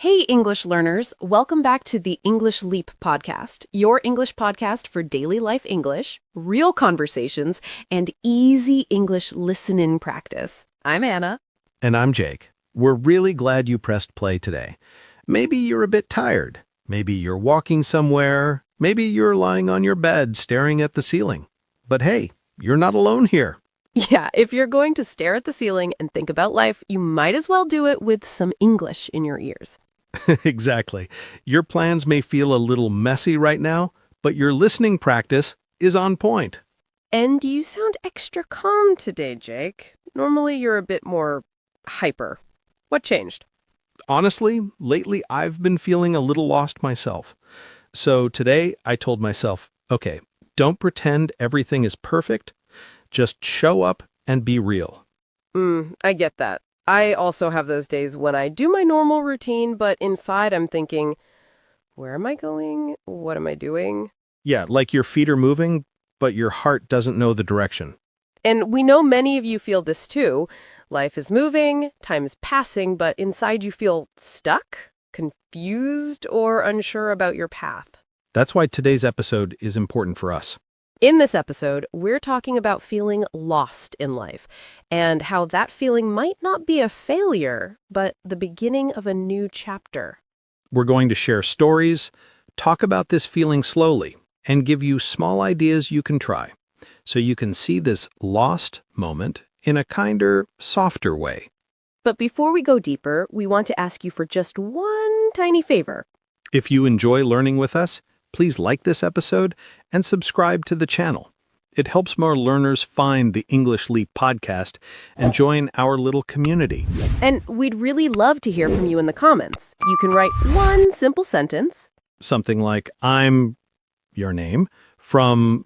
Hey, English learners. Welcome back to the English Leap podcast, your English podcast for daily life English, real conversations, and easy English listening practice. I'm Anna. And I'm Jake. We're really glad you pressed play today. Maybe you're a bit tired. Maybe you're walking somewhere. Maybe you're lying on your bed staring at the ceiling. But hey, you're not alone here. Yeah, if you're going to stare at the ceiling and think about life, you might as well do it with some English in your ears. Exactly. Your plans may feel a little messy right now, but your listening practice is on point. And you sound extra calm today, Jake. Normally you're a bit more hyper. What changed? Honestly, lately I've been feeling a little lost myself. So today I told myself, okay, don't pretend everything is perfect. Just show up and be real. I get that. I also have those days when I do my normal routine, but inside I'm thinking, where am I going? What am I doing? Yeah, like your feet are moving, but your heart doesn't know the direction. And we know many of you feel this too. Life is moving, time is passing, but inside you feel stuck, confused, or unsure about your path. That's why today's episode is important for us. In this episode, we're talking about feeling lost in life and how that feeling might not be a failure, but the beginning of a new chapter. We're going to share stories, talk about this feeling slowly, and give you small ideas you can try, so you can see this lost moment in a kinder, softer way. But before we go deeper, we want to ask you for just one tiny favor. If you enjoy learning with us, please like this episode and subscribe to the channel. It helps more learners find the English Leap podcast and join our little community. And we'd really love to hear from you in the comments. You can write one simple sentence. Something like, I'm your name, from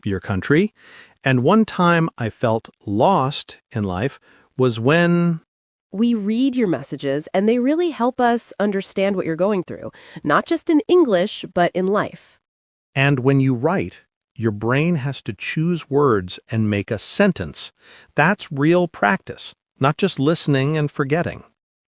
your country, and one time I felt lost in life was when... We read your messages, and they really help us understand what you're going through, not just in English, but in life. And when you write, your brain has to choose words and make a sentence. That's real practice, not just listening and forgetting.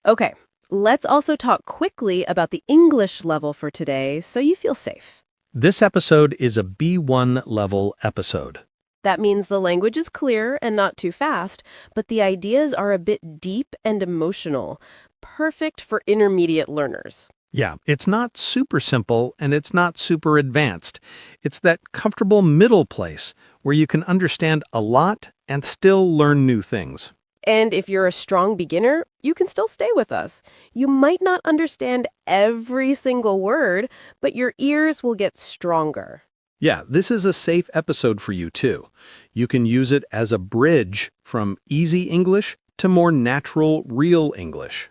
Okay, let's also talk quickly about the English level for today so you feel safe. This episode is a B1 level episode. That means the language is clear and not too fast, but the ideas are a bit deep and emotional, perfect for intermediate learners. Yeah, it's not super simple and it's not super advanced. It's that comfortable middle place where you can understand a lot and still learn new things. And if you're a strong beginner, you can still stay with us. You might not understand every single word, but your ears will get stronger. Yeah, this is a safe episode for you too. You can use it as a bridge from easy English to more natural, real English.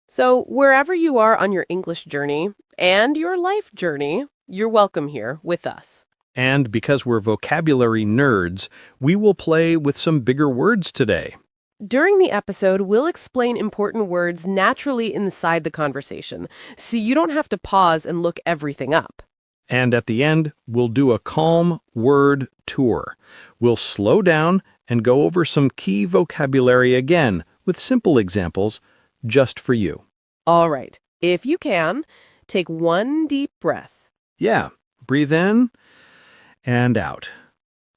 So wherever you are on your English journey and your life journey, you're welcome here with us. And because we're vocabulary nerds, we will play with some bigger words today. During the episode, we'll explain important words naturally inside the conversation, so you don't have to pause and look everything up. And at the end, we'll do a calm word tour. We'll slow down and go over some key vocabulary again with simple examples just for you. All right, if you can, take one deep breath. Yeah, breathe in and out.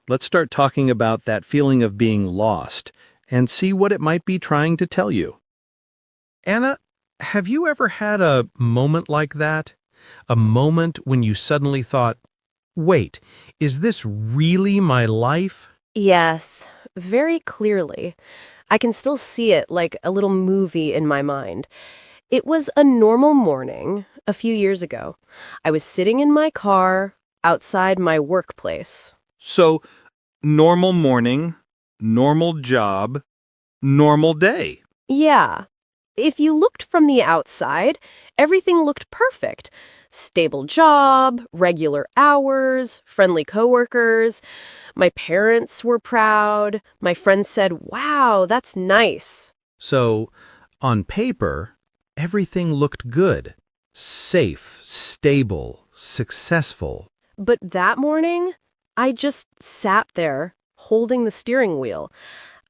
Let's start talking about that feeling of being lost and see what it might be trying to tell you. Anna, have you ever had a moment like that? A moment when you suddenly thought, wait, is this really my life? Yes, very clearly. I can still see it like a little movie in my mind. It was a normal morning a few years ago. I was sitting in my car outside my workplace. So, normal morning, normal job, normal day. Yeah. If you looked from the outside, everything looked perfect. Stable job, regular hours, friendly coworkers. My parents were proud. My friends said, "Wow, that's nice." So, on paper, everything looked good. Safe, stable, successful. But that morning, I just sat there, holding the steering wheel.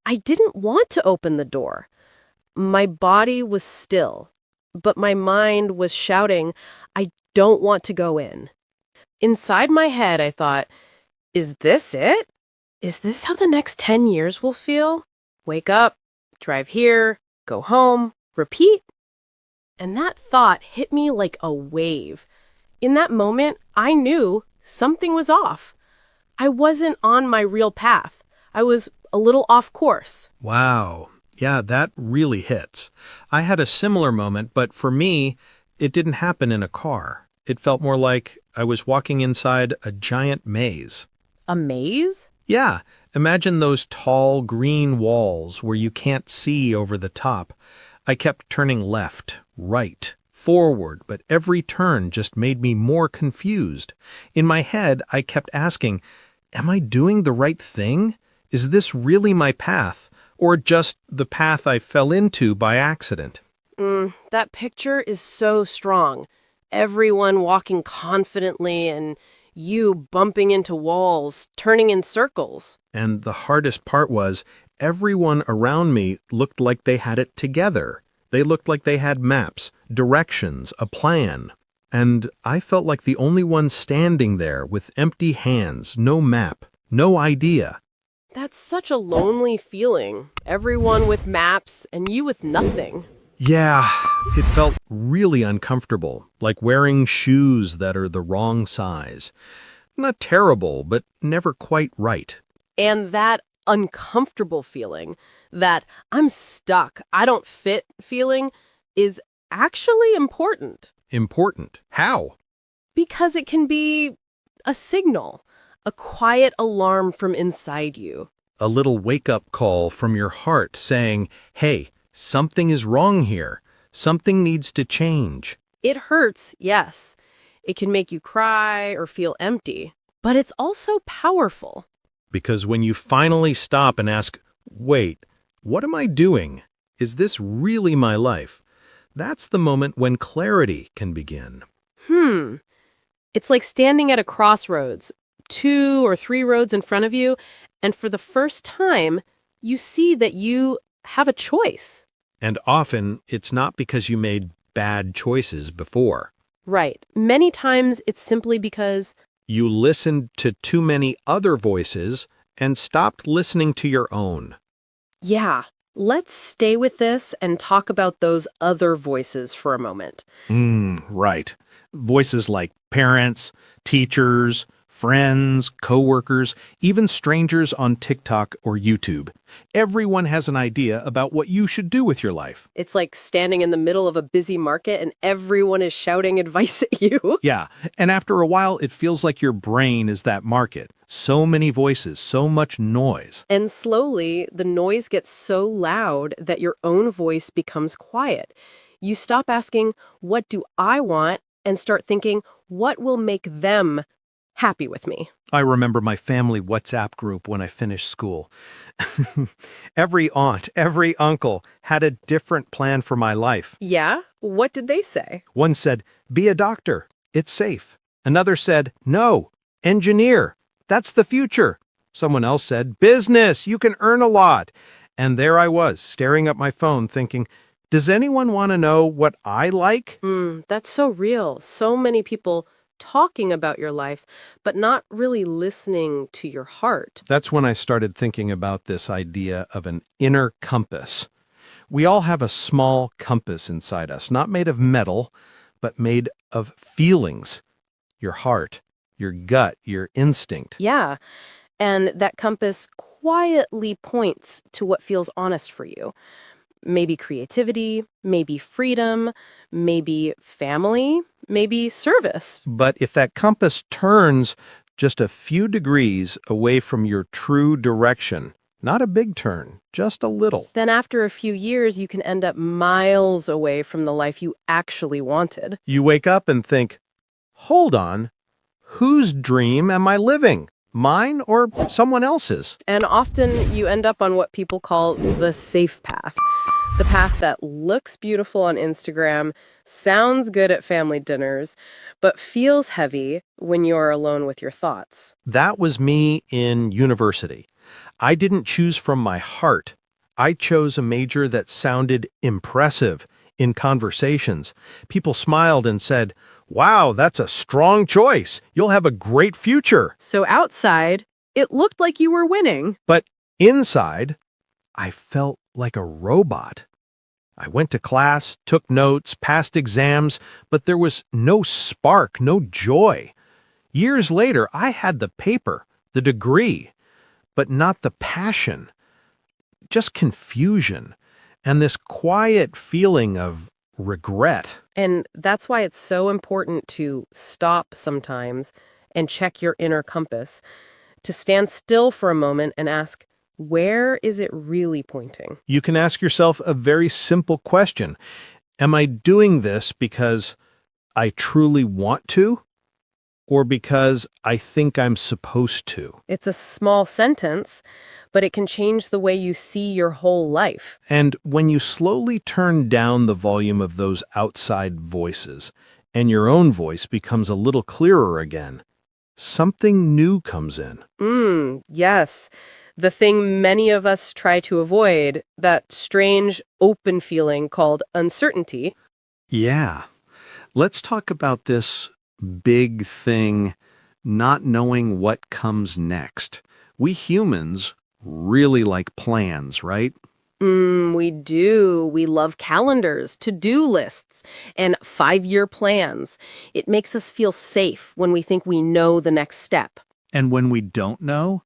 I didn't want to open the door. My body was still. but my mind was shouting, I don't want to go in. Inside my head, I thought, is this it? Is this how the next 10 years will feel? Wake up, drive here, go home, repeat? And that thought hit me like a wave. In that moment, I knew something was off. I wasn't on my real path. I was a little off course. Wow. Yeah, that really hits. I had a similar moment, but for me, it didn't happen in a car. It felt more like I was walking inside a giant maze. A maze? Yeah, imagine those tall green walls where you can't see over the top. I kept turning left, right, forward, but every turn just made me more confused. In my head, I kept asking, am I doing the right thing? Is this really my path, or just the path I fell into by accident? That picture is so strong. Everyone walking confidently and you bumping into walls, turning in circles. And the hardest part was, everyone around me looked like they had it together. They looked like they had maps, directions, a plan. And I felt like the only one standing there with empty hands, no map, no idea. That's such a lonely feeling. Everyone with maps and you with nothing. Yeah, it felt really uncomfortable, like wearing shoes that are the wrong size. Not terrible, but never quite right. And that uncomfortable feeling, that I'm stuck, I don't fit feeling, is actually important. Important. How? Because it can be a signal, a quiet alarm from inside you. A little wake-up call from your heart saying, hey, something is wrong here. Something needs to change. It hurts, yes. It can make you cry or feel empty. But it's also powerful. Because when you finally stop and ask, wait, what am I doing? Is this really my life? That's the moment when clarity can begin. It's like standing at a crossroads, 2 or 3 roads in front of you, and for the first time, you see that you have a choice. And often, it's not because you made bad choices before. Right. Many times, it's simply because You listened to too many other voices and stopped listening to your own. yeah, let's stay with this and talk about those other voices for a moment. Right. Voices like parents, teachers, friends, coworkers, even strangers on TikTok or YouTube. Everyone has an idea about what you should do with your life. It's like standing in the middle of a busy market and everyone is shouting advice at you. Yeah, and after a while, it feels like your brain is that market. So many voices, so much noise. And slowly, the noise gets so loud that your own voice becomes quiet. You stop asking, what do I want? And start thinking, what will make them happy with me? I remember my family WhatsApp group when I finished school. Every aunt, every uncle had a different plan for my life. Yeah? What did they say? One said, be a doctor. It's safe. Another said, no, engineer. That's the future. Someone else said, business. You can earn a lot. And there I was, staring at my phone thinking, does anyone want to know what I like? That's so real. So many people talking about your life, but not really listening to your heart. That's when I started thinking about this idea of an inner compass. We all have a small compass inside us, not made of metal, but made of feelings. Your heart, your gut, your instinct. Yeah. And that compass quietly points to what feels honest for you. Maybe creativity, maybe freedom, maybe family, maybe service. But if that compass turns just a few degrees away from your true direction, not a big turn, just a little, Then after a few years, you can end up miles away from the life you actually wanted. you wake up and think, hold on, whose dream am I living? Mine or someone else's? And often you end up on what people call the safe path. The path that looks beautiful on Instagram, sounds good at family dinners, but feels heavy when you're alone with your thoughts. That was me in university. I didn't choose from my heart. I chose a major that sounded impressive, In conversations, people smiled and said, "Wow, that's a strong choice. You'll have a great future." So outside, it looked like you were winning. But inside, I felt like a robot. I went to class, took notes, passed exams, but there was no spark, no joy. Years later, I had the paper, the degree, but not the passion, just confusion, and this quiet feeling of regret. And that's why it's so important to stop sometimes and check your inner compass, to stand still for a moment and ask, where is it really pointing? You can ask yourself a very simple question. Am I doing this because I truly want to, or because I think I'm supposed to? It's a small sentence, but it can change the way you see your whole life. And when you slowly turn down the volume of those outside voices, and your own voice becomes a little clearer again, something new comes in. Yes. The thing many of us try to avoid, that strange, open feeling called uncertainty. Yeah. Let's talk about this big thing, not knowing what comes next. We humans really like plans, right? We do. We love calendars, to-do lists, and 5-year plans. It makes us feel safe when we think we know the next step. And when we don't know,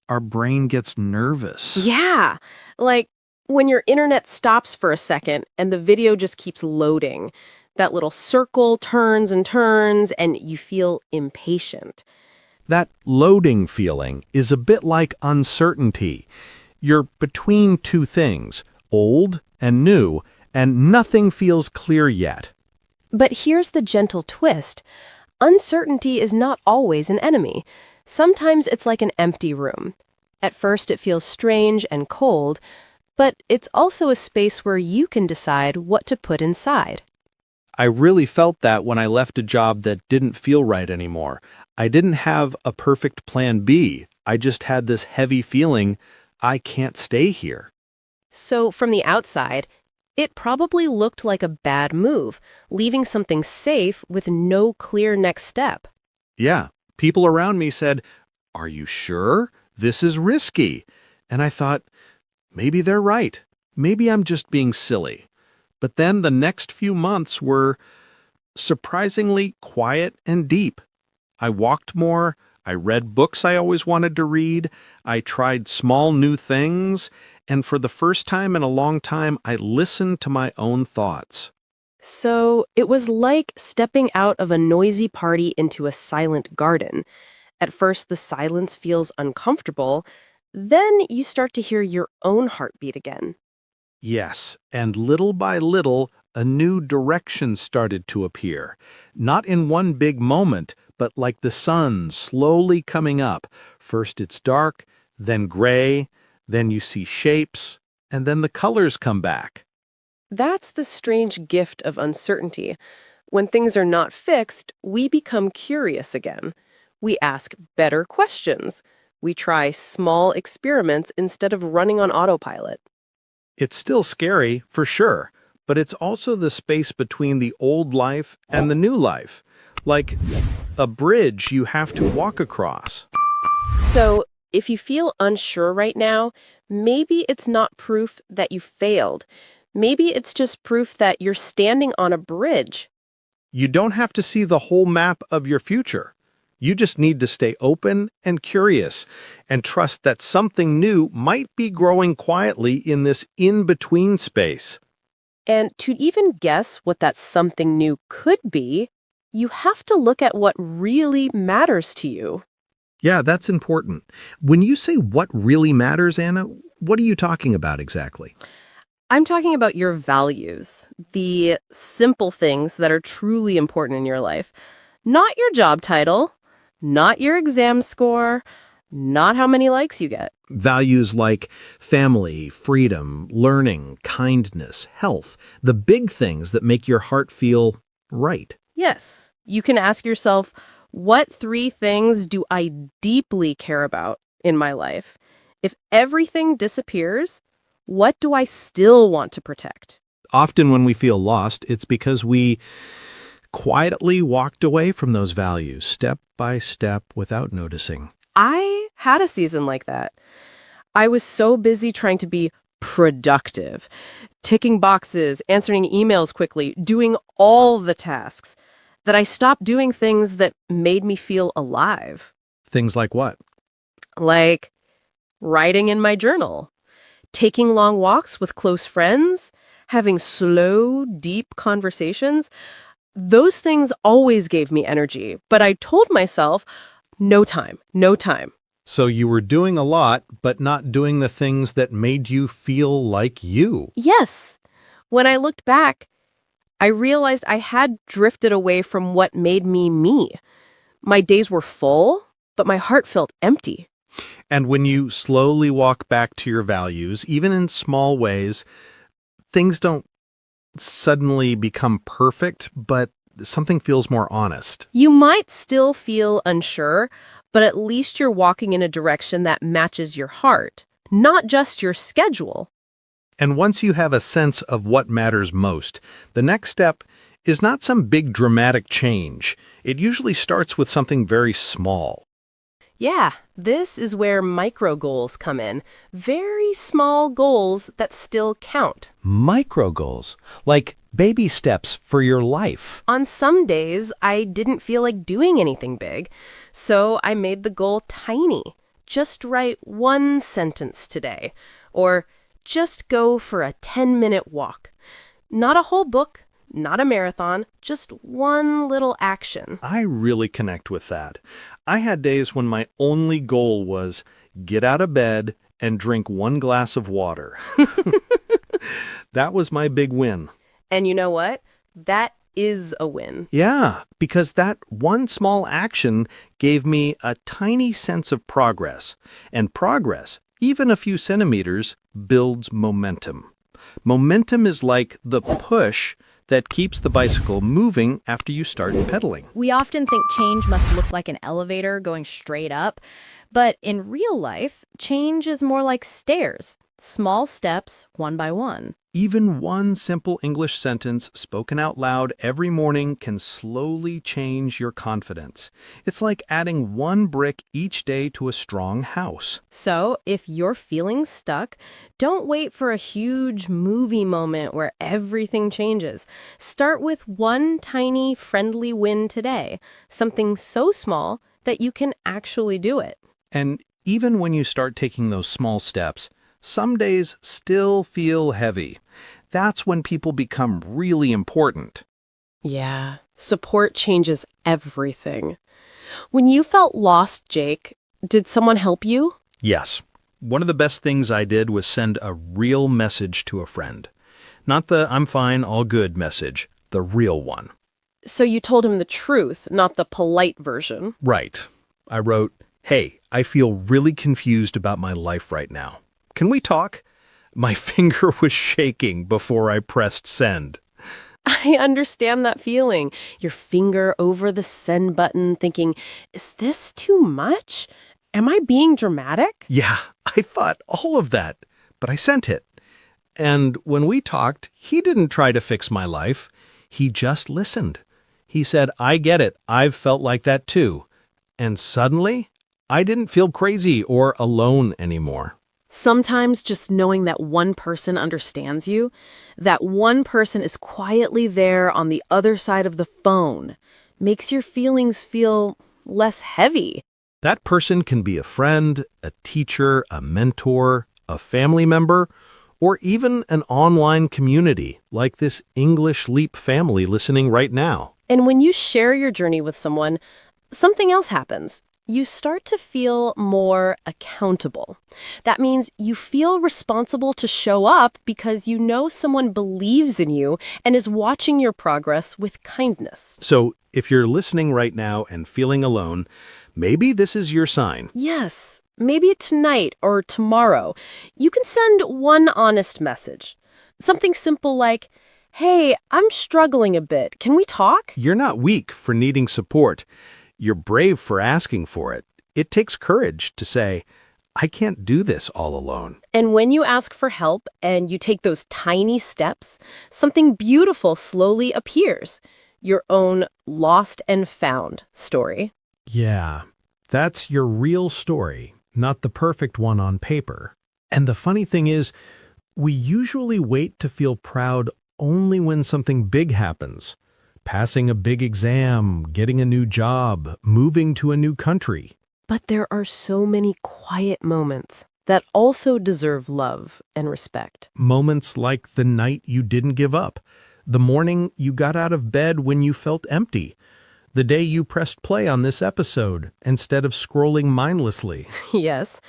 our brain gets nervous. Yeah, like when your internet stops for a second and the video just keeps loading. That little circle turns and turns, and you feel impatient. That loading feeling is a bit like uncertainty. You're between two things, old and new, and nothing feels clear yet. But here's the gentle twist. Uncertainty is not always an enemy. Sometimes it's like an empty room. At first it feels strange and cold, but it's also a space where you can decide what to put inside. I really felt that when I left a job that didn't feel right anymore. I didn't have a perfect plan B. I just had this heavy feeling I can't stay here. So from the outside, it probably looked like a bad move, leaving something safe with no clear next step. Yeah, people around me said, "Are you sure? This is risky." And I thought, maybe they're right. Maybe I'm just being silly. But then the next few months were surprisingly quiet and deep. I walked more. I read books I always wanted to read. I tried small new things. And for the first time in a long time, I listened to my own thoughts. So it was like stepping out of a noisy party into a silent garden. At first, the silence feels uncomfortable. Then you start to hear your own heartbeat again. Yes, and little by little, a new direction started to appear. Not in one big moment, but like the sun slowly coming up. First it's dark, then gray, then you see shapes, and then the colors come back. That's the strange gift of uncertainty. When things are not fixed, we become curious again. We ask better questions. We try small experiments instead of running on autopilot. It's still scary, for sure, but it's also the space between the old life and the new life. Like a bridge you have to walk across. So, if you feel unsure right now, maybe it's not proof that you failed. Maybe it's just proof that you're standing on a bridge. You don't have to see the whole map of your future. You just need to stay open and curious and trust that something new might be growing quietly in this in-between space. And to even guess what that something new could be, you have to look at what really matters to you. Yeah, that's important. When you say what really matters, Anna, what are you talking about exactly? I'm talking about your values, the simple things that are truly important in your life. Not your job title, not your exam score, not how many likes you get. Values like family, freedom, learning, kindness, health, the big things that make your heart feel right. Yes, you can ask yourself, what 3 things do I deeply care about in my life? If everything disappears, what do I still want to protect? Often when we feel lost, it's because we quietly walked away from those values, step by step, without noticing. I had a season like that. I was so busy trying to be productive, ticking boxes, answering emails quickly, doing all the tasks, that I stopped doing things that made me feel alive. Things like what? Like writing in my journal, taking long walks with close friends, having slow, deep conversations. Those things always gave me energy, but I told myself, no time, no time. So you were doing a lot, but not doing the things that made you feel like you. Yes. When I looked back, I realized I had drifted away from what made me me. My days were full, but my heart felt empty. And when you slowly walk back to your values, even in small ways, things don't suddenly become perfect, but something feels more honest. You might still feel unsure, but at least you're walking in a direction that matches your heart, not just your schedule. And once you have a sense of what matters most, the next step is not some big dramatic change. It usually starts with something very small. Yeah, this is where micro goals come in. Very small goals that still count. Micro goals, like baby steps for your life. On some days, I didn't feel like doing anything big, so I made the goal tiny. Just write one sentence today, or just go for a 10-minute walk. Not a whole book, not a marathon, just one little action. I really connect with that. I had days when my only goal was get out of bed and drink one glass of water. That was my big win. And you know what? That is a win. Yeah, because that one small action gave me a tiny sense of progress. And progress, even a few centimeters, builds momentum. Momentum is like the push that keeps the bicycle moving after you start pedaling. We often think change must look like an elevator going straight up, but in real life, change is more like stairs, small steps, one by one. Even one simple English sentence spoken out loud every morning can slowly change your confidence. It's like adding one brick each day to a strong house. So, if you're feeling stuck, don't wait for a huge movie moment where everything changes. Start with one tiny, friendly win today, something so small that you can actually do it. And even when you start taking those small steps, some days still feel heavy. That's when people become really important. Yeah, support changes everything. When you felt lost, Jake, did someone help you? Yes. One of the best things I did was send a real message to a friend. Not the I'm fine, all good message, the real one. So you told him the truth, not the polite version. Right. I wrote, "Hey, I feel really confused about my life right now. Can we talk?" My finger was shaking before I pressed send. I understand that feeling. Your finger over the send button thinking, is this too much? Am I being dramatic? Yeah, I thought all of that, but I sent it. And when we talked, he didn't try to fix my life. He just listened. He said, "I get it. I've felt like that too." And suddenly, I didn't feel crazy or alone anymore. Sometimes just knowing that one person understands you, that one person is quietly there on the other side of the phone, makes your feelings feel less heavy. That person can be a friend, a teacher, a mentor, a family member, or even an online community like this English Leap family listening right now. And when you share your journey with someone, something else happens. You start to feel more accountable. That means you feel responsible to show up because you know someone believes in you and is watching your progress with kindness. So if you're listening right now and feeling alone, maybe this is your sign. Yes, maybe tonight or tomorrow, you can send one honest message. Something simple like, "Hey, I'm struggling a bit. Can we talk?" You're not weak for needing support. You're brave for asking for it. It takes courage to say, I can't do this all alone. And when you ask for help and you take those tiny steps, something beautiful slowly appears. Your own lost and found story. Yeah, that's your real story, not the perfect one on paper. And the funny thing is, we usually wait to feel proud only when something big happens. Passing a big exam, getting a new job, moving to a new country. But there are so many quiet moments that also deserve love and respect. Moments like the night you didn't give up, the morning you got out of bed when you felt empty, the day you pressed play on this episode instead of scrolling mindlessly. Yes,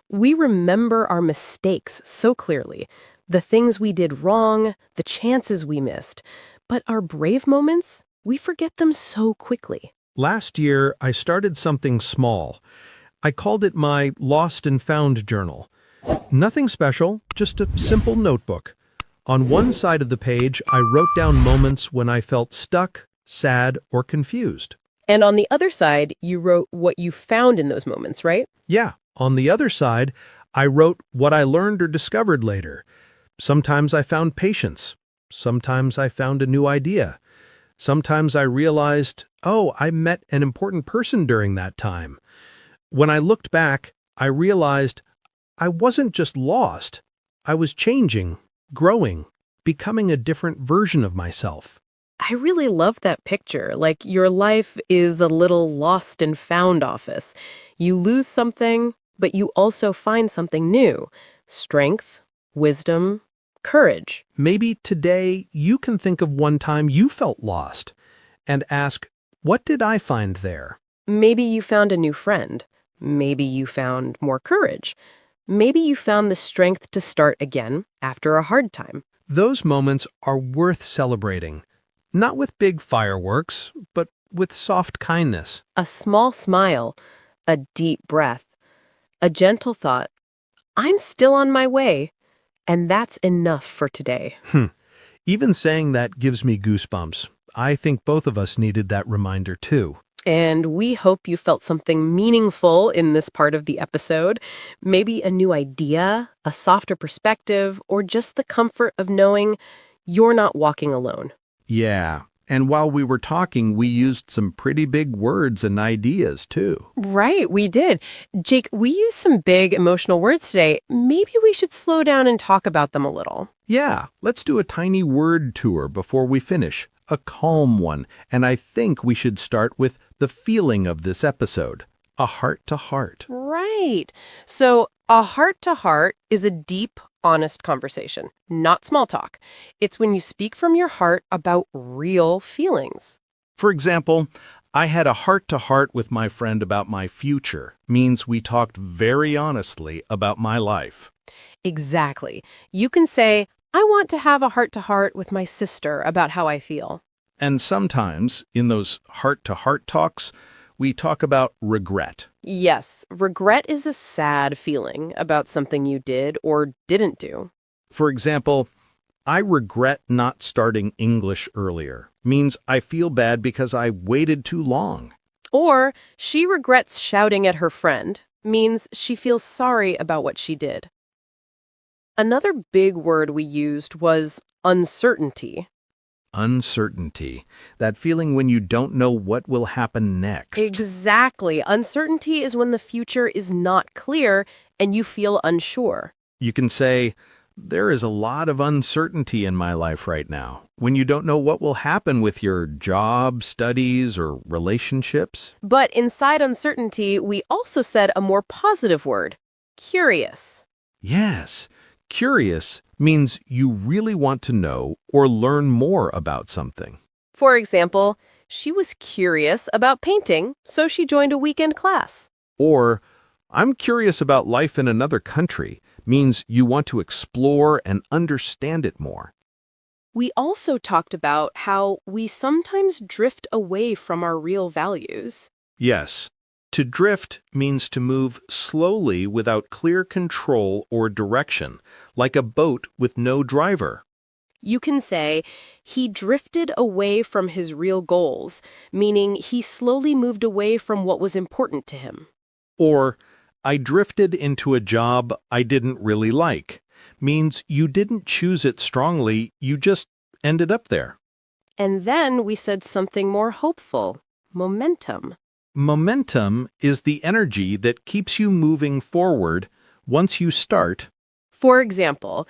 we remember our mistakes so clearly, the things we did wrong, the chances we missed. But our brave moments, we forget them so quickly. Last year, I started something small. I called it my Lost and Found Journal. Nothing special, just a simple notebook. On one side of the page, I wrote down moments when I felt stuck, sad, or confused. And on the other side, you wrote what you found in those moments, right? Yeah, on the other side, I wrote what I learned or discovered later. Sometimes I found patience. Sometimes I found a new idea. Sometimes I realized, oh, I met an important person during that time. When I looked back, I realized I wasn't just lost. I was changing, growing, becoming a different version of myself. I really love that picture. Like your life is a little lost and found office. You lose something, but you also find something new. Strength, wisdom, courage. Maybe today you can think of one time you felt lost and ask, what did I find there? Maybe you found a new friend. Maybe you found more courage. Maybe you found the strength to start again after a hard time. Those moments are worth celebrating, not with big fireworks, but with soft kindness. A small smile, a deep breath, a gentle thought. I'm still on my way. And that's enough for today. Even saying that gives me goosebumps. I think both of us needed that reminder too. And we hope you felt something meaningful in this part of the episode. Maybe a new idea, a softer perspective, or just the comfort of knowing you're not walking alone. Yeah, and while we were talking, we used some pretty big words and ideas too. Right, we did. Jake, we used some big emotional words today. Maybe we should slow down and talk about them a little. Yeah, let's do a tiny word tour before we finish. A calm one, and I think we should start with the feeling of this episode, a heart-to-heart. Right. So a heart-to-heart is a deep, honest conversation, not small talk. It's when you speak from your heart about real feelings. For example, I had a heart-to-heart with my friend about my future, means we talked very honestly about my life. Exactly. You can say, I want to have a heart-to-heart with my sister about how I feel. And sometimes, in those heart-to-heart talks, we talk about regret. Yes, regret is a sad feeling about something you did or didn't do. For example, I regret not starting English earlier, means I feel bad because I waited too long. Or she regrets shouting at her friend, means she feels sorry about what she did. Another big word we used was uncertainty. Uncertainty, that feeling when you don't know what will happen next. Exactly. Uncertainty is when the future is not clear and you feel unsure. You can say, there is a lot of uncertainty in my life right now, when you don't know what will happen with your job, studies, or relationships. But inside uncertainty, we also said a more positive word, curious. Yes, curious means you really want to know or learn more about something. For example, she was curious about painting, so she joined a weekend class. Or, I'm curious about life in another country, means you want to explore and understand it more. We also talked about how we sometimes drift away from our real values. Yes, to drift means to move slowly without clear control or direction, like a boat with no driver. You can say, he drifted away from his real goals, meaning he slowly moved away from what was important to him. Or, I drifted into a job I didn't really like means you didn't choose it strongly, you just ended up there. And then we said something more hopeful, momentum. Momentum is the energy that keeps you moving forward once you start. For example,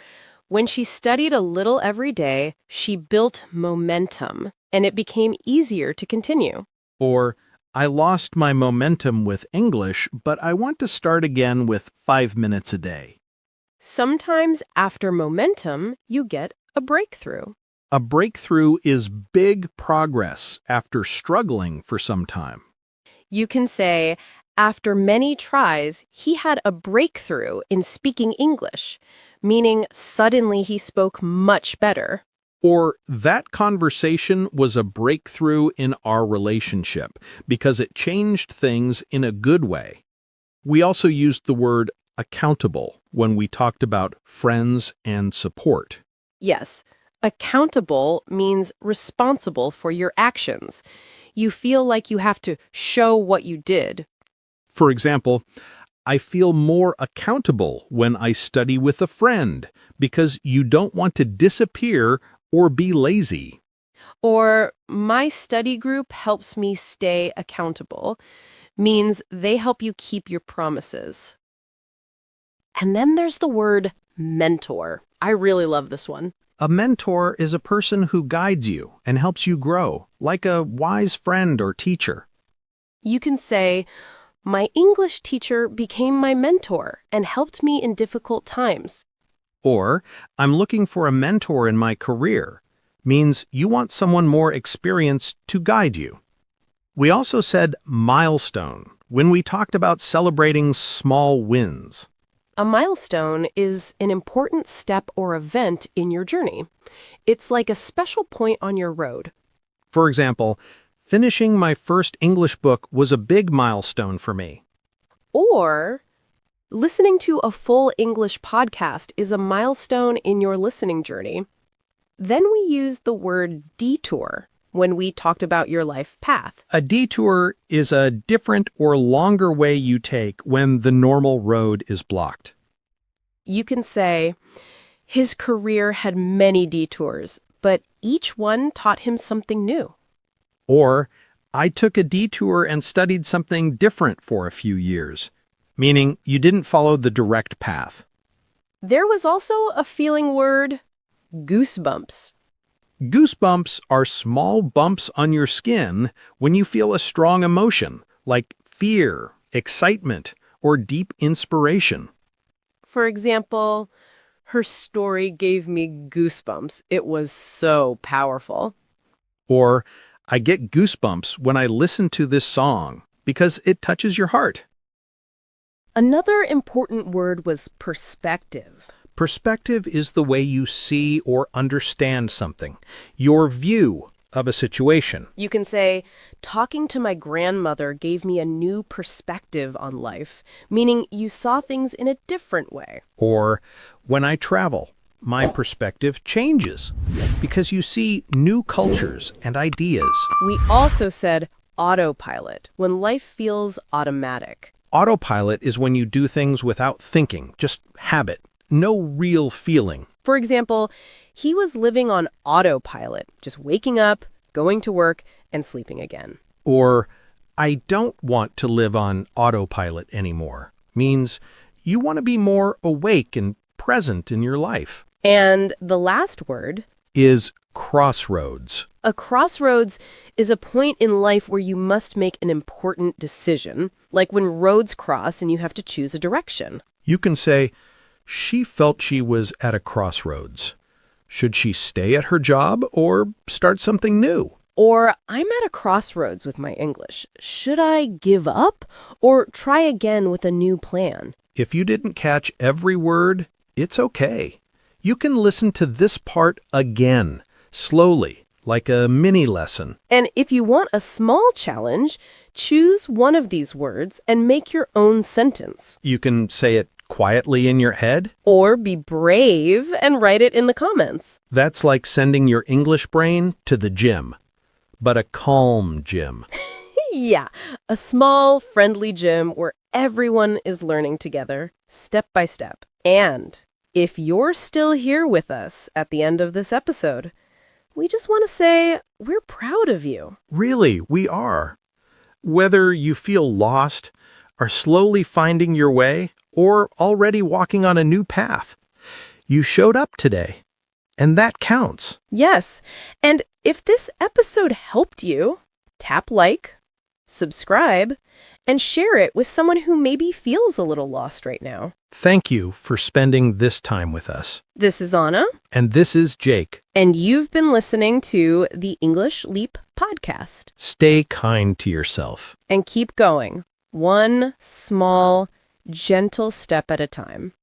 when she studied a little every day, she built momentum, and it became easier to continue. Or, I lost my momentum with English, but I want to start again with 5 minutes a day. Sometimes after momentum, you get a breakthrough. A breakthrough is big progress after struggling for some time. You can say, after many tries, he had a breakthrough in speaking English, meaning suddenly he spoke much better. Or, that conversation was a breakthrough in our relationship because it changed things in a good way. We also used the word accountable when we talked about friends and support. Yes, accountable means responsible for your actions. You feel like you have to show what you did. For example, I feel more accountable when I study with a friend because you don't want to disappear or be lazy. Or, my study group helps me stay accountable, means they help you keep your promises. And then there's the word mentor. I really love this one. A mentor is a person who guides you and helps you grow, like a wise friend or teacher. You can say, my English teacher became my mentor and helped me in difficult times. Or, I'm looking for a mentor in my career, means you want someone more experienced to guide you. We also said milestone when we talked about celebrating small wins. A milestone is an important step or event in your journey. It's like a special point on your road. For example, finishing my first English book was a big milestone for me. Or, listening to a full English podcast is a milestone in your listening journey. Then we used the word detour when we talked about your life path. A detour is a different or longer way you take when the normal road is blocked. You can say, his career had many detours, but each one taught him something new. Or, I took a detour and studied something different for a few years, meaning you didn't follow the direct path. There was also a feeling word, goosebumps. Goosebumps are small bumps on your skin when you feel a strong emotion, like fear, excitement, or deep inspiration. For example, her story gave me goosebumps. It was so powerful. Or, I get goosebumps when I listen to this song because it touches your heart. Another important word was perspective. Perspective is the way you see or understand something, your view of a situation. You can say, talking to my grandmother gave me a new perspective on life, meaning you saw things in a different way. Or, when I travel, my perspective changes because you see new cultures and ideas. We also said autopilot, when life feels automatic. Autopilot is when you do things without thinking, just habit, no real feeling. For example, he was living on autopilot, just waking up, going to work, and sleeping again. Or, I don't want to live on autopilot anymore, means you want to be more awake and present in your life. And the last word Is crossroads. A crossroads is a point in life where you must make an important decision, like when roads cross and you have to choose a direction. You can say, she felt she was at a crossroads. Should she stay at her job or start something new? Or, I'm at a crossroads with my English. Should I give up or try again with a new plan? If you didn't catch every word, it's okay. You can listen to this part again, slowly, like a mini lesson. And if you want a small challenge, choose one of these words and make your own sentence. You can say it quietly in your head. Or be brave and write it in the comments. That's like sending your English brain to the gym, but a calm gym. Yeah, a small, friendly gym where everyone is learning together, step by step. And if you're still here with us at the end of this episode, we just want to say we're proud of you. Really, we are. Whether you feel lost, are slowly finding your way, or already walking on a new path, you showed up today, and that counts. Yes, and if this episode helped you, tap like, subscribe, and share it with someone who maybe feels a little lost right now. Thank you for spending this time with us. This is Anna, And this is Jake. and you've been listening to the English Leap podcast. Stay kind to yourself. And keep going, one small, gentle step at a time.